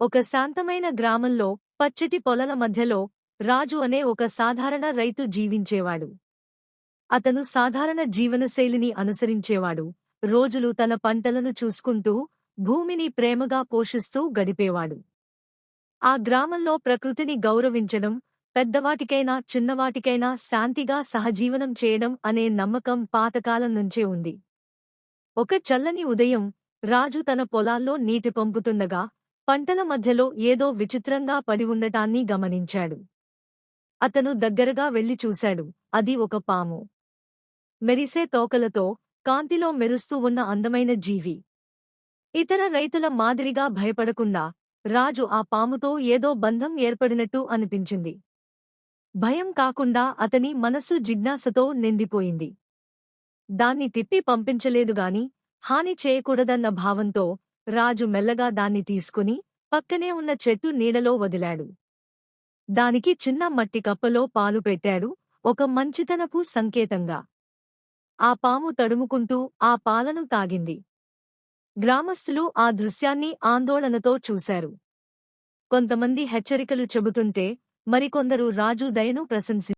ఒక శాంతమైన గ్రామంలో పచ్చటి పొలాల మధ్యలో రాజు అనే ఒక సాధారణ రైతు జీవించేవాడు. అతను సాధారణ జీవనశైలిని అనుసరించేవాడు. రోజులు తన పంటలను చూసుకుంటూ భూమిని ప్రేమగా పోషిస్తూ గడిపేవాడు. ఆ గ్రామంలో ప్రకృతిని గౌరవించడం, పెద్దవాటికైనా చిన్నవాటికైనా శాంతిగా సహజీవనం చేయడం అనే నమ్మకం పాతకాలం నుంచే ఉంది. ఒక చల్లని ఉదయం రాజు తన పొలాల్లో నీటి పంపుతుండగా పంటల మధ్యలో ఏదో విచిత్రంగా పడి ఉండటాన్ని గమనించాడు. అతను దగ్గరగా వెళ్లి చూశాడు. అది ఒక పాము. మెరిసే తోకలతో, కాంతిలో మెరుస్తూ ఉన్న అందమైన జీవి. ఇతర రైతుల మాదిరిగా భయపడకుండా రాజు ఆ పాముతో ఏదో బంధం ఏర్పడినట్టు అనిపించింది. భయం కాకుండా అతని మనసు జిజ్ఞాసతో నిండిపోయింది. దాన్ని తిప్పి పంపించలేదుగాని హాని చేయకూడదన్న భావంతో రాజు మెల్లగా దాన్ని తీసుకుని పక్కనే ఉన్న చెట్టు నీడలో వదిలాడు. దానికి చిన్న మట్టి కప్పలో పాలు పెట్టాడు, ఒక మంచితనపు సంకేతంగా. ఆ పాము తడుముకుంటూ ఆ పాలను తాగింది. గ్రామస్థులు ఆ దృశ్యాన్ని ఆందోళనతో చూశారు. కొంతమంది హెచ్చరికలు చెబుతుంటే మరికొందరు రాజు దయను ప్రశంసించారు.